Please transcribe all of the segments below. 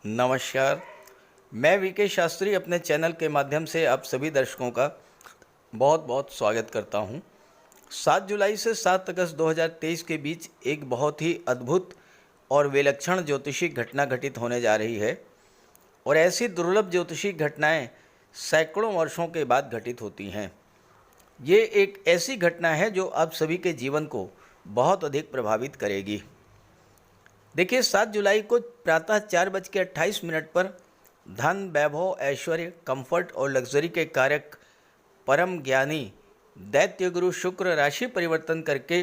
नमस्कार। मैं वीके शास्त्री अपने चैनल के माध्यम से आप सभी दर्शकों का बहुत बहुत स्वागत करता हूं। 7 जुलाई से 7 अगस्त 2023 के बीच एक बहुत ही अद्भुत और विलक्षण ज्योतिषी घटना घटित होने जा रही है और ऐसी दुर्लभ ज्योतिषी घटनाएं सैकड़ों वर्षों के बाद घटित होती हैं। ये एक ऐसी घटना है जो आप सभी के जीवन को बहुत अधिक प्रभावित करेगी। देखिए, 7 जुलाई को प्रातः 4:28 पर धन, वैभव, ऐश्वर्य, कंफर्ट और लग्जरी के कारक परम ज्ञानी दैत्य गुरु शुक्र राशि परिवर्तन करके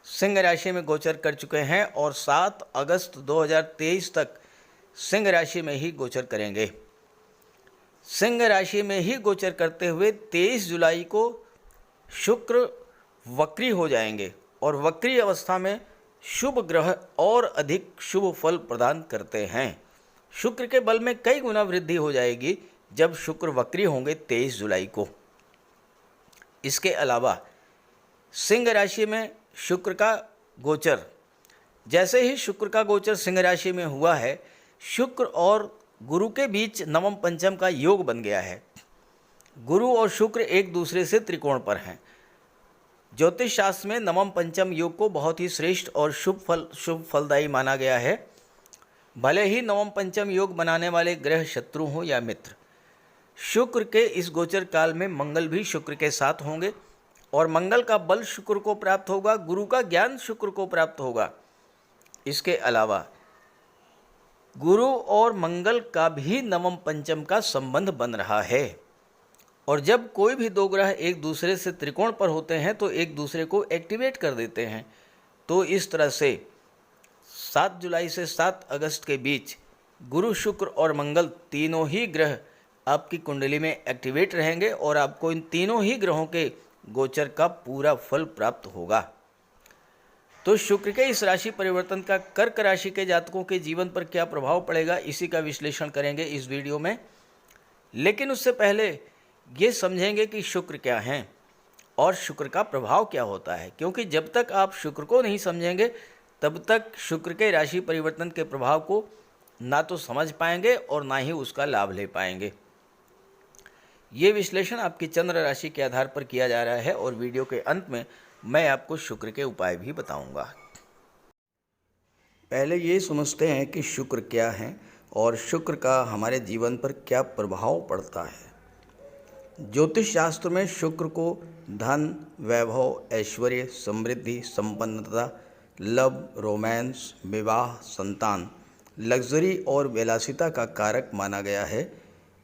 सिंह राशि में गोचर कर चुके हैं और 7 अगस्त 2023 तक सिंह राशि में ही गोचर करेंगे। सिंह राशि में ही गोचर करते हुए 23 जुलाई को शुक्र वक्री हो जाएंगे और वक्री अवस्था में शुभ ग्रह और अधिक शुभ फल प्रदान करते हैं। शुक्र के बल में कई गुना वृद्धि हो जाएगी जब शुक्र वक्री होंगे 23 जुलाई को। इसके अलावा सिंह राशि में शुक्र का गोचर, जैसे ही शुक्र का गोचर सिंह राशि में हुआ है, शुक्र और गुरु के बीच नवम पंचम का योग बन गया है। गुरु और शुक्र एक दूसरे से त्रिकोण पर हैं। ज्योतिष शास्त्र में नवम पंचम योग को बहुत ही श्रेष्ठ और शुभ फलदायी माना गया है। भले ही नवम पंचम योग बनाने वाले ग्रह शत्रु हों या मित्र। शुक्र के इस गोचर काल में मंगल भी शुक्र के साथ होंगे और मंगल का बल शुक्र को प्राप्त होगा, गुरु का ज्ञान शुक्र को प्राप्त होगा। इसके अलावा गुरु और मंगल का भी नवम पंचम का संबंध बन रहा है और जब कोई भी दो ग्रह एक दूसरे से त्रिकोण पर होते हैं तो एक दूसरे को एक्टिवेट कर देते हैं। तो इस तरह से 7 जुलाई से 7 अगस्त के बीच गुरु, शुक्र और मंगल तीनों ही ग्रह आपकी कुंडली में एक्टिवेट रहेंगे और आपको इन तीनों ही ग्रहों के गोचर का पूरा फल प्राप्त होगा। तो शुक्र के इस राशि परिवर्तन का कर्क राशि के जातकों के जीवन पर क्या प्रभाव पड़ेगा, इसी का विश्लेषण करेंगे इस वीडियो में। लेकिन उससे पहले ये समझेंगे कि शुक्र क्या हैं और शुक्र का प्रभाव क्या होता है, क्योंकि जब तक आप शुक्र को नहीं समझेंगे तब तक शुक्र के राशि परिवर्तन के प्रभाव को ना तो समझ पाएंगे और ना ही उसका लाभ ले पाएंगे। ये विश्लेषण आपकी चंद्र राशि के आधार पर किया जा रहा है और वीडियो के अंत में मैं आपको शुक्र के उपाय भी बताऊंगा। पहले ये समझते हैं कि शुक्र क्या है और शुक्र का हमारे जीवन पर क्या प्रभाव पड़ता है। ज्योतिष शास्त्र में शुक्र को धन, वैभव, ऐश्वर्य, समृद्धि, संपन्नता, लव, रोमांस, विवाह, संतान, लग्जरी और विलासिता का कारक माना गया है।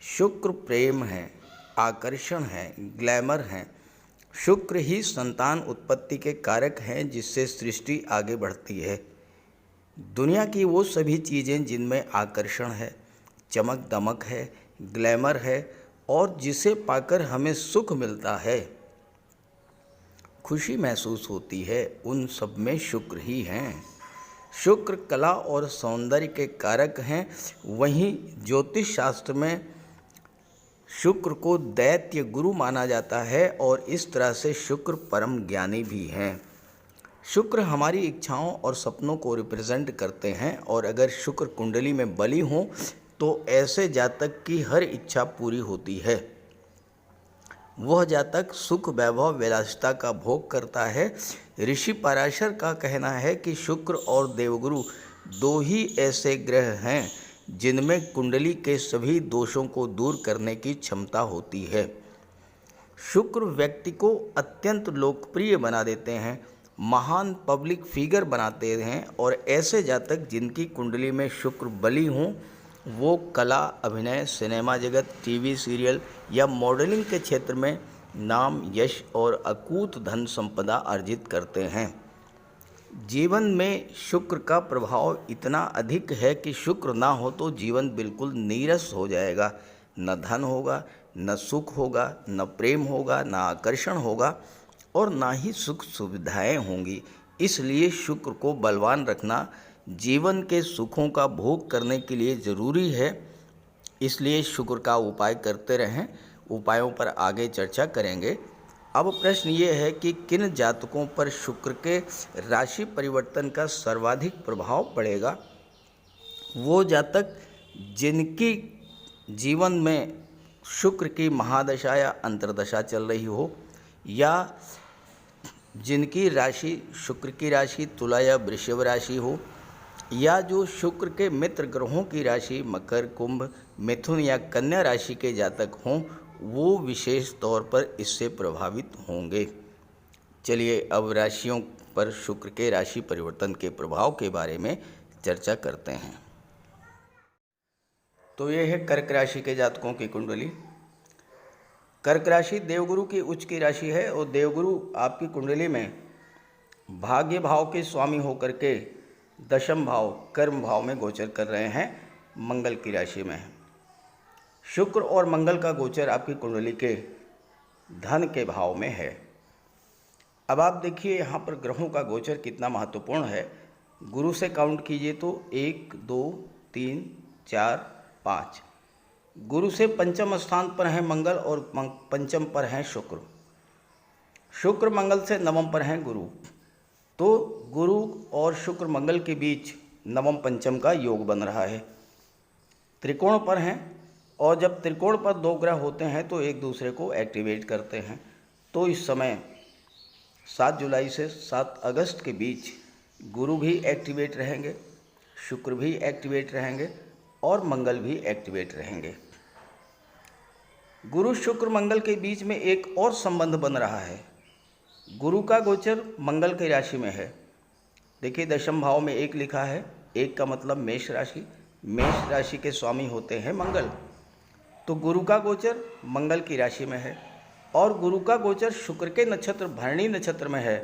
शुक्र प्रेम है, आकर्षण है, ग्लैमर है। शुक्र ही संतान उत्पत्ति के कारक हैं जिससे सृष्टि आगे बढ़ती है। दुनिया की वो सभी चीज़ें जिनमें आकर्षण है, चमक दमक है, ग्लैमर है और जिसे पाकर हमें सुख मिलता है, खुशी महसूस होती है, उन सब में शुक्र ही हैं। शुक्र कला और सौंदर्य के कारक हैं। वहीं ज्योतिष शास्त्र में शुक्र को दैत्य गुरु माना जाता है और इस तरह से शुक्र परम ज्ञानी भी हैं। शुक्र हमारी इच्छाओं और सपनों को रिप्रेजेंट करते हैं और अगर शुक्र कुंडली में बली हों तो ऐसे जातक की हर इच्छा पूरी होती है। वह जातक सुख, वैभव, विलासिता का भोग करता है। ऋषि पराशर का कहना है कि शुक्र और देवगुरु दो ही ऐसे ग्रह हैं जिनमें कुंडली के सभी दोषों को दूर करने की क्षमता होती है। शुक्र व्यक्ति को अत्यंत लोकप्रिय बना देते हैं, महान पब्लिक फिगर बनाते हैं और ऐसे जातक जिनकी कुंडली में शुक्र बली हों वो कला, अभिनय, सिनेमा जगत, टीवी सीरियल या मॉडलिंग के क्षेत्र में नाम, यश और अकूत धन संपदा अर्जित करते हैं। जीवन में शुक्र का प्रभाव इतना अधिक है कि शुक्र ना हो तो जीवन बिल्कुल नीरस हो जाएगा। न धन होगा, न सुख होगा, न प्रेम होगा, न आकर्षण होगा और ना ही सुख सुविधाएं होंगी। इसलिए शुक्र को बलवान रखना जीवन के सुखों का भोग करने के लिए ज़रूरी है। इसलिए शुक्र का उपाय करते रहें। उपायों पर आगे चर्चा करेंगे। अब प्रश्न ये है कि किन जातकों पर शुक्र के राशि परिवर्तन का सर्वाधिक प्रभाव पड़ेगा। वो जातक जिनकी जीवन में शुक्र की महादशा या अंतर्दशा चल रही हो, या जिनकी राशि शुक्र की राशि तुला या वृषभ राशि हो, या जो शुक्र के मित्र ग्रहों की राशि मकर, कुंभ, मिथुन या कन्या राशि के जातक हों, वो विशेष तौर पर इससे प्रभावित होंगे। चलिए अब राशियों पर शुक्र के राशि परिवर्तन के प्रभाव के बारे में चर्चा करते हैं। तो ये है कर्क राशि के जातकों की कुंडली। कर्क राशि देवगुरु की उच्च की राशि है और देवगुरु आपकी कुंडली में भाग्य भाव के स्वामी होकर के दशम भाव कर्म भाव में गोचर कर रहे हैं, मंगल की राशि में। शुक्र और मंगल का गोचर आपकी कुंडली के धन के भाव में है। अब आप देखिए यहाँ पर ग्रहों का गोचर कितना महत्वपूर्ण है। गुरु से काउंट कीजिए तो 1 2 3 4 5। गुरु से पंचम स्थान पर हैं मंगल और पंचम पर हैं शुक्र। शुक्र मंगल से नवम पर हैं गुरु। तो गुरु और शुक्र मंगल के बीच नवम पंचम का योग बन रहा है। त्रिकोण पर हैं और जब त्रिकोण पर दो ग्रह होते हैं तो एक दूसरे को एक्टिवेट करते हैं। तो इस समय 7 जुलाई से 7 अगस्त के बीच गुरु भी एक्टिवेट रहेंगे, शुक्र भी एक्टिवेट रहेंगे और मंगल भी एक्टिवेट रहेंगे। गुरु शुक्र मंगल के बीच में एक और संबंध बन रहा है। गुरु का गोचर मंगल की राशि में है। देखिए दशम भाव में 1 लिखा है, 1 का मतलब मेष राशि। मेष राशि के स्वामी होते हैं मंगल। तो गुरु का गोचर मंगल की राशि में है और गुरु का गोचर शुक्र के नक्षत्र भरणी नक्षत्र में है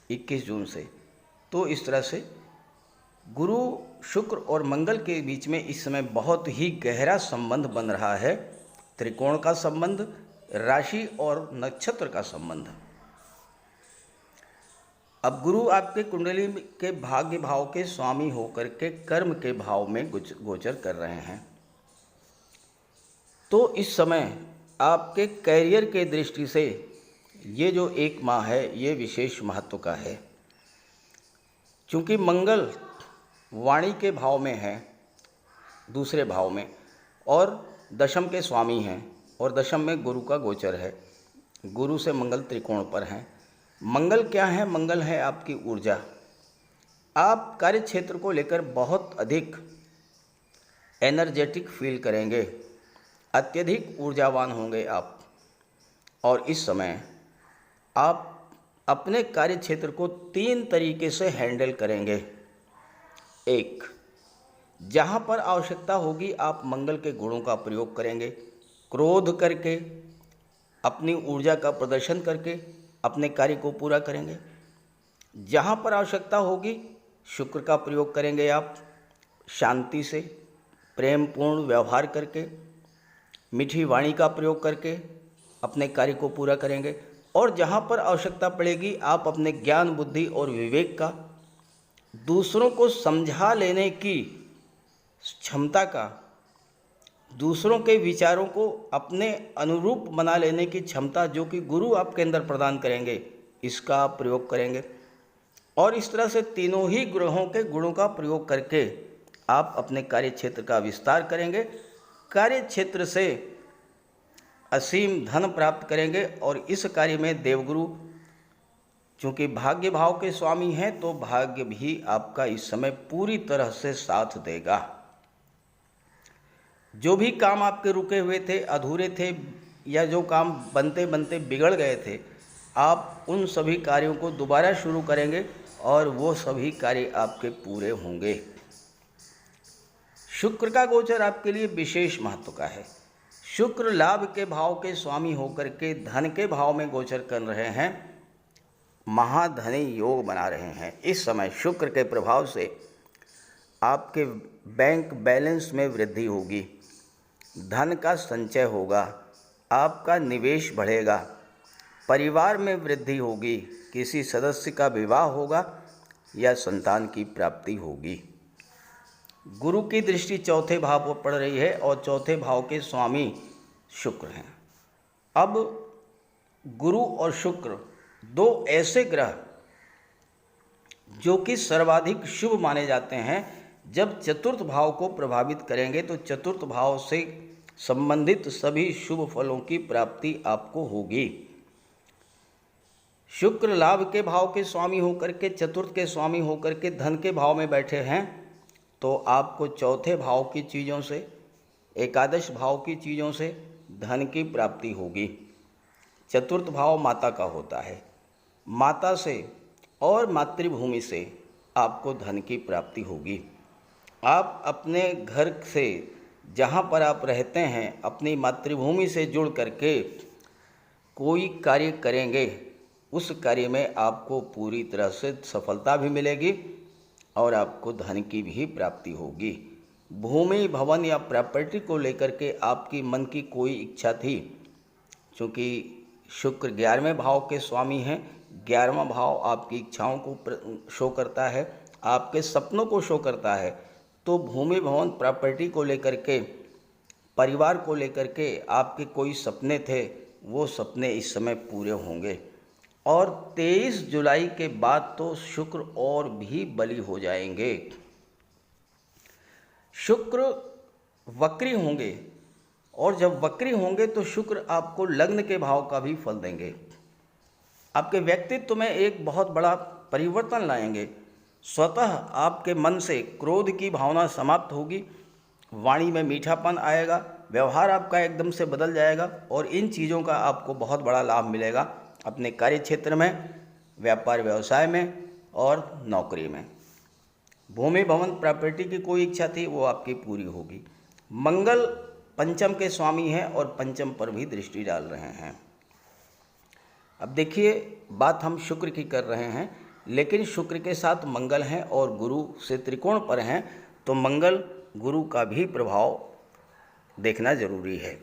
21 जून से। तो इस तरह से गुरु शुक्र और मंगल के बीच में इस समय बहुत ही गहरा संबंध बन रहा है। त्रिकोण का संबंध, राशि और नक्षत्र का संबंध। अब गुरु आपके कुंडली के भाग्य भाव के स्वामी होकर के कर्म के भाव में गोचर कर रहे हैं। तो इस समय आपके कैरियर के दृष्टि से ये जो 1 माह है ये विशेष महत्व का है, क्योंकि मंगल वाणी के भाव में है, दूसरे भाव में, और दशम के स्वामी हैं और दशम में गुरु का गोचर है। गुरु से मंगल त्रिकोण पर हैं। मंगल क्या है? मंगल है आपकी ऊर्जा। आप कार्य क्षेत्र को लेकर बहुत अधिक एनर्जेटिक फील करेंगे, अत्यधिक ऊर्जावान होंगे आप। और इस समय आप अपने कार्य क्षेत्र को 3 तरीके से हैंडल करेंगे। 1, जहाँ पर आवश्यकता होगी आप मंगल के गुणों का प्रयोग करेंगे, क्रोध करके, अपनी ऊर्जा का प्रदर्शन करके अपने कार्य को पूरा करेंगे। जहाँ पर आवश्यकता होगी शुक्र का प्रयोग करेंगे आप, शांति से, प्रेमपूर्ण व्यवहार करके, मीठी वाणी का प्रयोग करके अपने कार्य को पूरा करेंगे। और जहाँ पर आवश्यकता पड़ेगी आप अपने ज्ञान, बुद्धि और विवेक का, दूसरों को समझा लेने की क्षमता का, दूसरों के विचारों को अपने अनुरूप बना लेने की क्षमता जो कि गुरु आपके अंदर प्रदान करेंगे, इसका आप प्रयोग करेंगे। और इस तरह से तीनों ही ग्रहों के गुणों का प्रयोग करके आप अपने कार्य क्षेत्र का विस्तार करेंगे, कार्य क्षेत्र से असीम धन प्राप्त करेंगे। और इस कार्य में देवगुरु चूँकि भाग्य भाव के स्वामी हैं तो भाग्य भी आपका इस समय पूरी तरह से साथ देगा। जो भी काम आपके रुके हुए थे, अधूरे थे, या जो काम बनते बनते बिगड़ गए थे, आप उन सभी कार्यों को दोबारा शुरू करेंगे और वो सभी कार्य आपके पूरे होंगे। शुक्र का गोचर आपके लिए विशेष महत्व का है। शुक्र लाभ के भाव के स्वामी होकर के धन के भाव में गोचर कर रहे हैं, महाधनी योग बना रहे हैं। इस समय शुक्र के प्रभाव से आपके बैंक बैलेंस में वृद्धि होगी, धन का संचय होगा, आपका निवेश बढ़ेगा, परिवार में वृद्धि होगी, किसी सदस्य का विवाह होगा या संतान की प्राप्ति होगी। गुरु की दृष्टि चौथे भाव पर पड़ रही है और चौथे भाव के स्वामी शुक्र हैं। अब गुरु और शुक्र 2 ऐसे ग्रह जो कि सर्वाधिक शुभ माने जाते हैं, जब चतुर्थ भाव को प्रभावित करेंगे तो चतुर्थ भाव से संबंधित सभी शुभ फलों की प्राप्ति आपको होगी। शुक्र लाभ के भाव के स्वामी होकर के, चतुर्थ के स्वामी होकर के धन के भाव में बैठे हैं, तो आपको चौथे भाव की चीज़ों से, एकादश भाव की चीज़ों से धन की प्राप्ति होगी। चतुर्थ भाव माता का होता है, माता से और मातृभूमि से आपको धन की प्राप्ति होगी। आप अपने घर से, जहाँ पर आप रहते हैं, अपनी मातृभूमि से जुड़ करके कोई कार्य करेंगे, उस कार्य में आपको पूरी तरह से सफलता भी मिलेगी और आपको धन की भी प्राप्ति होगी। भूमि, भवन या प्रॉपर्टी को लेकर के आपकी मन की कोई इच्छा थी, क्योंकि शुक्र 11वें भाव के स्वामी हैं, 11वां भाव आपकी इच्छाओं को शो करता है, आपके सपनों को शो करता है, तो भूमि, भवन, प्रॉपर्टी को लेकर के, परिवार को लेकर के आपके कोई सपने थे, वो सपने इस समय पूरे होंगे। और 23 जुलाई के बाद तो शुक्र और भी बली हो जाएंगे। शुक्र वक्री होंगे, और जब वक्री होंगे तो शुक्र आपको लग्न के भाव का भी फल देंगे। आपके व्यक्तित्व में एक बहुत बड़ा परिवर्तन लाएंगे। स्वतः आपके मन से क्रोध की भावना समाप्त होगी, वाणी में मीठापन आएगा, व्यवहार आपका एकदम से बदल जाएगा और इन चीज़ों का आपको बहुत बड़ा लाभ मिलेगा अपने कार्य क्षेत्र में, व्यापार व्यवसाय में और नौकरी में। भूमि, भवन, प्रॉपर्टी की कोई इच्छा थी, वो आपकी पूरी होगी। मंगल पंचम के स्वामी हैं और पंचम पर भी दृष्टि डाल रहे हैं। अब देखिए, बात हम शुक्र की कर रहे हैं, लेकिन शुक्र के साथ मंगल हैं और गुरु से त्रिकोण पर हैं, तो मंगल गुरु का भी प्रभाव देखना जरूरी है।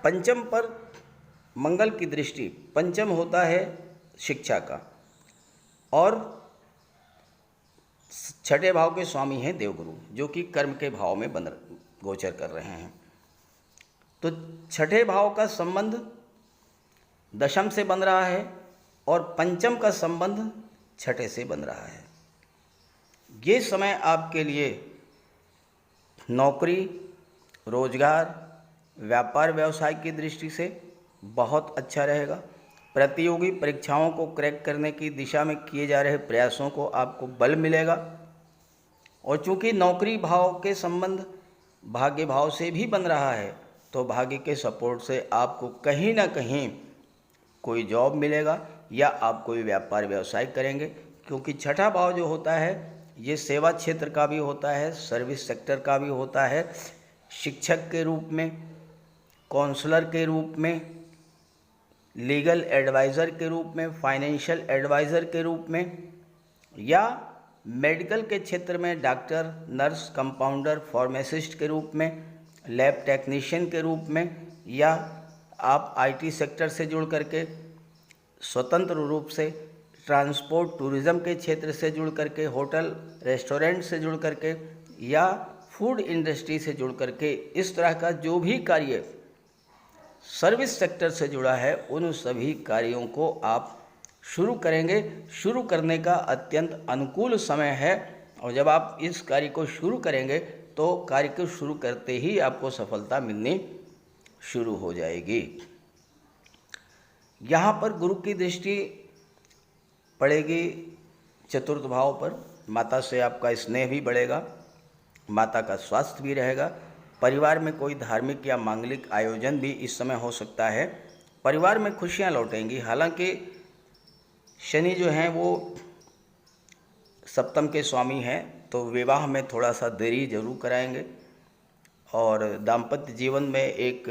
पंचम पर मंगल की दृष्टि, पंचम होता है शिक्षा का, और छठे भाव के स्वामी हैं देवगुरु, जो कि कर्म के भाव में गोचर कर रहे हैं। तो छठे भाव का संबंध दशम से बन रहा है और पंचम का संबंध छठे से बन रहा है। ये समय आपके लिए नौकरी, रोजगार, व्यापार व्यवसाय की दृष्टि से बहुत अच्छा रहेगा। प्रतियोगी परीक्षाओं को क्रैक करने की दिशा में किए जा रहे प्रयासों को आपको बल मिलेगा। और चूंकि नौकरी भाव के संबंध भाग्य भाव से भी बन रहा है, तो भाग्य के सपोर्ट से आपको कहीं ना कहीं कोई जॉब मिलेगा या आप कोई व्यापार व्यवसाय करेंगे, क्योंकि छठा भाव जो होता है ये सेवा क्षेत्र का भी होता है, सर्विस सेक्टर का भी होता है, शिक्षक के रूप में, काउंसलर के रूप में, लीगल एडवाइज़र के रूप में, फाइनेंशियल एडवाइज़र के रूप में, या मेडिकल के क्षेत्र में डॉक्टर, नर्स, कंपाउंडर, फार्मासिस्ट के रूप में, लैब टेक्नीशियन के रूप में, या आप आईटी सेक्टर से जुड़ करके, स्वतंत्र रूप से ट्रांसपोर्ट टूरिज़्म के क्षेत्र से जुड़ करके, होटल रेस्टोरेंट से जुड़ करके, या फूड इंडस्ट्री से जुड़ करके, इस तरह का जो भी कार्य सर्विस सेक्टर से जुड़ा है, उन सभी कार्यों को आप शुरू करेंगे। शुरू करने का अत्यंत अनुकूल समय है, और जब आप इस कार्य को शुरू करेंगे तो कार्य को शुरू करते ही आपको सफलता मिलनी शुरू हो जाएगी। यहाँ पर गुरु की दृष्टि पड़ेगी चतुर्थ भाव पर। माता से आपका स्नेह भी बढ़ेगा, माता का स्वास्थ्य भी रहेगा। परिवार में कोई धार्मिक या मांगलिक आयोजन भी इस समय हो सकता है। परिवार में खुशियाँ लौटेंगी। हालांकि शनि जो हैं वो सप्तम के स्वामी हैं, तो विवाह में थोड़ा सा देरी जरूर कराएंगे, और दाम्पत्य जीवन में एक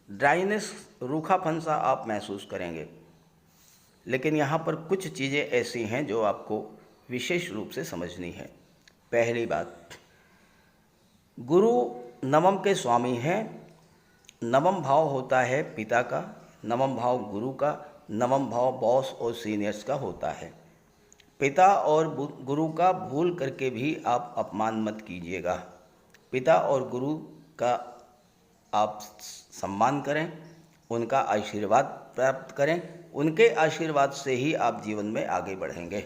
ड्राइनेस, रूखापन सा आप महसूस करेंगे। लेकिन यहाँ पर कुछ चीज़ें ऐसी हैं जो आपको विशेष रूप से समझनी है। पहली बात, गुरु नवम के स्वामी हैं। नवम भाव होता है पिता का, नवम भाव गुरु का, नवम भाव बॉस और सीनियर्स का होता है। पिता और गुरु का भूल करके भी आप अपमान मत कीजिएगा। पिता और गुरु का आप सम्मान करें, उनका आशीर्वाद प्राप्त करें, उनके आशीर्वाद से ही आप जीवन में आगे बढ़ेंगे।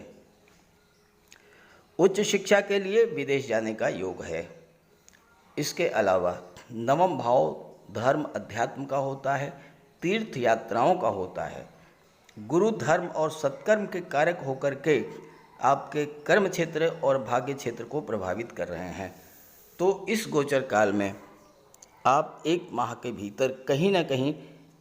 उच्च शिक्षा के लिए विदेश जाने का योग है। इसके अलावा नवम भाव धर्म अध्यात्म का होता है, तीर्थ यात्राओं का होता है। गुरु धर्म और सत्कर्म के कारक होकर के आपके कर्म क्षेत्र और भाग्य क्षेत्र को प्रभावित कर रहे हैं। तो इस गोचर काल में आप 1 माह के भीतर कहीं ना कहीं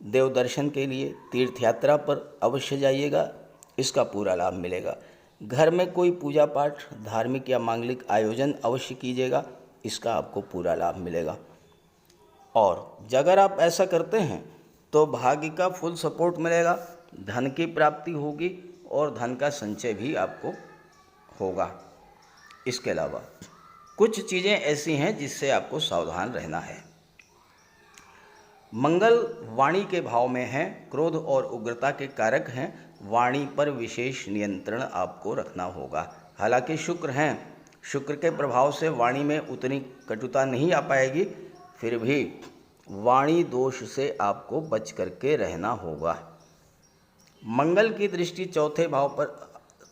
देव दर्शन के लिए तीर्थ यात्रा पर अवश्य जाइएगा, इसका पूरा लाभ मिलेगा। घर में कोई पूजा पाठ, धार्मिक या मांगलिक आयोजन अवश्य कीजिएगा, इसका आपको पूरा लाभ मिलेगा। और अगर आप ऐसा करते हैं तो भाग्य का फुल सपोर्ट मिलेगा, धन की प्राप्ति होगी और धन का संचय भी आपको होगा। इसके अलावा कुछ चीज़ें ऐसी हैं जिससे आपको सावधान रहना है। मंगल वाणी के भाव में है, क्रोध और उग्रता के कारक हैं। वाणी पर विशेष नियंत्रण आपको रखना होगा। हालांकि शुक्र हैं, शुक्र के प्रभाव से वाणी में उतनी कटुता नहीं आ पाएगी, फिर भी वाणी दोष से आपको बच करके रहना होगा। मंगल की दृष्टि चौथे भाव पर,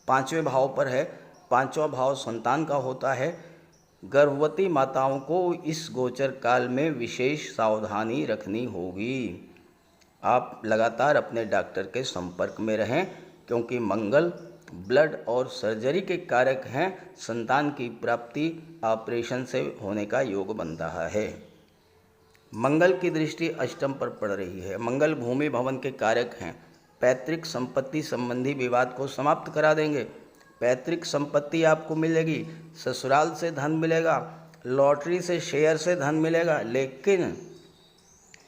5वें भाव पर है। 5वां भाव संतान का होता है। गर्भवती माताओं को इस गोचर काल में विशेष सावधानी रखनी होगी। आप लगातार अपने डॉक्टर के संपर्क में रहें, क्योंकि मंगल ब्लड और सर्जरी के कारक हैं। संतान की प्राप्ति ऑपरेशन से होने का योग बन रहा है। मंगल की दृष्टि अष्टम पर पड़ रही है। मंगल भूमि भवन के कारक हैं। पैतृक संपत्ति संबंधी विवाद को समाप्त करा देंगे। पैतृक संपत्ति आपको मिलेगी, ससुराल से धन मिलेगा, लॉटरी से, शेयर से धन मिलेगा। लेकिन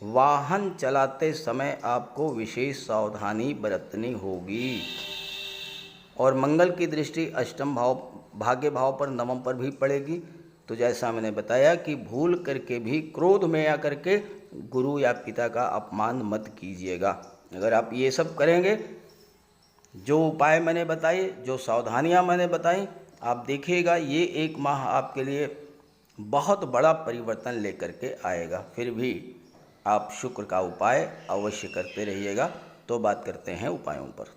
वाहन चलाते समय आपको विशेष सावधानी बरतनी होगी। और मंगल की दृष्टि अष्टम भाव, भाग्य भाव पर, नवम पर भी पड़ेगी। तो जैसा मैंने बताया कि भूल करके भी क्रोध में आकर के गुरु या पिता का अपमान मत कीजिएगा। अगर आप ये सब करेंगे, जो उपाय मैंने बताए, जो सावधानियां मैंने बताई, आप देखिएगा ये 1 माह आपके लिए बहुत बड़ा परिवर्तन लेकर के आएगा। फिर भी आप शुक्र का उपाय अवश्य करते रहिएगा। तो बात करते हैं उपायों पर।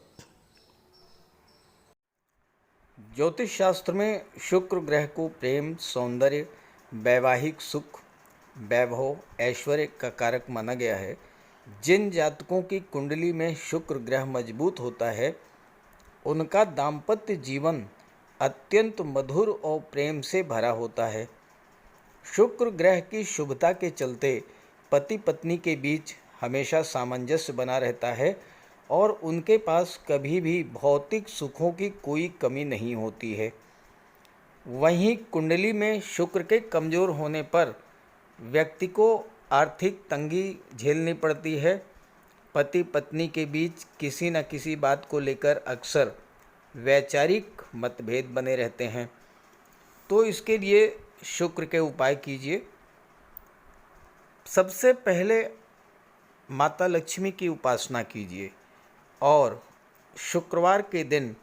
ज्योतिष शास्त्र में शुक्र ग्रह को प्रेम, सौंदर्य, वैवाहिक सुख, वैभव, ऐश्वर्य का कारक माना गया है। जिन जातकों की कुंडली में शुक्र ग्रह मजबूत होता है, उनका दाम्पत्य जीवन अत्यंत मधुर और प्रेम से भरा होता है। शुक्र ग्रह की शुभता के चलते पति पत्नी के बीच हमेशा सामंजस्य बना रहता है और उनके पास कभी भी भौतिक सुखों की कोई कमी नहीं होती है। वहीं कुंडली में शुक्र के कमज़ोर होने पर व्यक्ति को आर्थिक तंगी झेलनी पड़ती है। पति पत्नी के बीच किसी न किसी बात को लेकर अक्सर वैचारिक मतभेद बने रहते हैं। तो इसके लिए शुक्र के उपाय कीजिए। सबसे पहले माता लक्ष्मी की उपासना कीजिए और शुक्रवार के दिन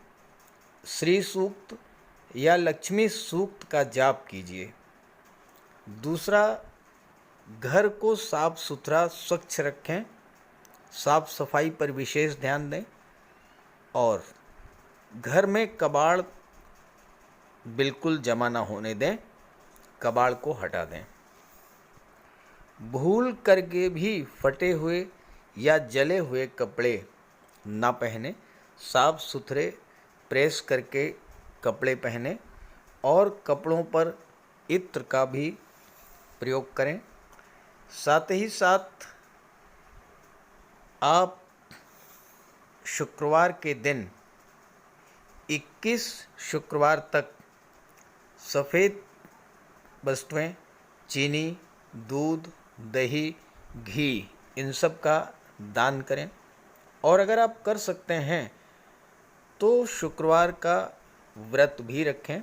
श्री सूक्त या लक्ष्मी सूक्त का जाप कीजिए। दूसरा, घर को साफ सुथरा स्वच्छ रखें, साफ सफाई पर विशेष ध्यान दें और घर में कबाड़ बिल्कुल जमा ना होने दें, कबाड़ को हटा दें। भूल करके भी फटे हुए या जले हुए कपड़े ना पहने, साफ सुथरे प्रेस करके कपड़े पहने और कपड़ों पर इत्र का भी प्रयोग करें। साथ ही साथ आप शुक्रवार के दिन 21 शुक्रवार तक सफ़ेद वस्तुएं, चीनी, दूध, दही, घी, इन सब का दान करें। और अगर आप कर सकते हैं तो शुक्रवार का व्रत भी रखें।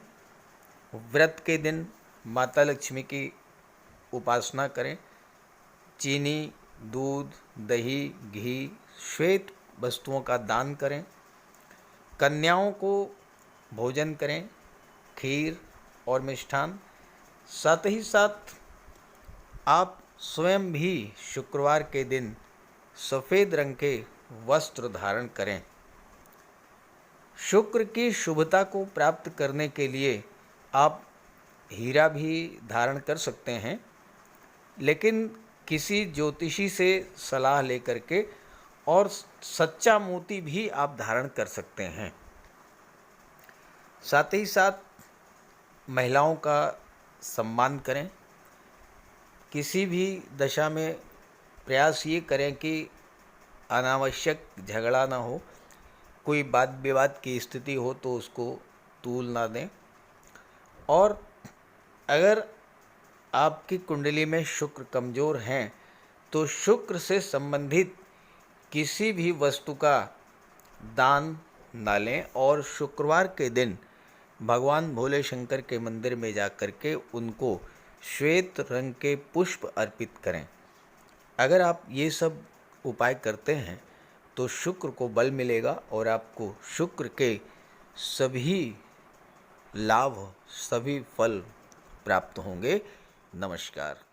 व्रत के दिन माता लक्ष्मी की उपासना करें। चीनी, दूध, दही, घी, श्वेत वस्तुओं का दान करें। कन्याओं को भोजन करें, खीर और मिष्ठान। साथ ही साथ आप स्वयं भी शुक्रवार के दिन सफ़ेद रंग के वस्त्र धारण करें। शुक्र की शुभता को प्राप्त करने के लिए आप हीरा भी धारण कर सकते हैं, लेकिन किसी ज्योतिषी से सलाह लेकर के, और सच्चा मोती भी आप धारण कर सकते हैं। साथ ही साथ महिलाओं का सम्मान करें। किसी भी दशा में प्रयास ये करें कि अनावश्यक झगड़ा ना हो, कोई वाद विवाद की स्थिति हो तो उसको तूल ना दें। और अगर आपकी कुंडली में शुक्र कमज़ोर हैं तो शुक्र से संबंधित किसी भी वस्तु का दान ना लें, और शुक्रवार के दिन भगवान भोले शंकर के मंदिर में जा कर के उनको श्वेत रंग के पुष्प अर्पित करें। अगर आप ये सब उपाय करते हैं तो शुक्र को बल मिलेगा और आपको शुक्र के सभी लाभ, सभी फल प्राप्त होंगे। नमस्कार।